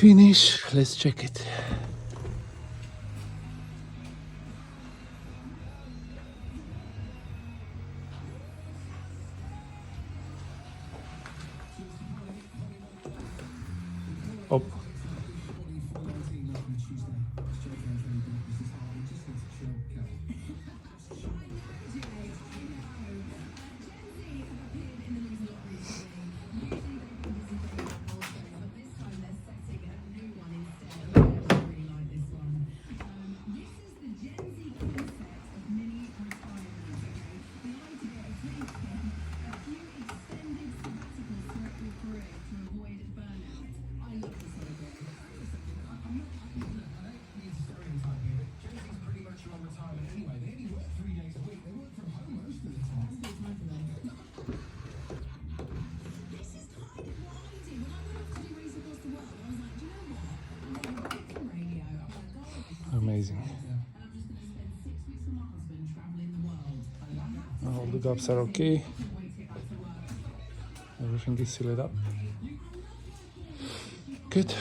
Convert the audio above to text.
finish. Let's check it. Up. Amazing. All the gaps are okay. Everything is sealed up. Good.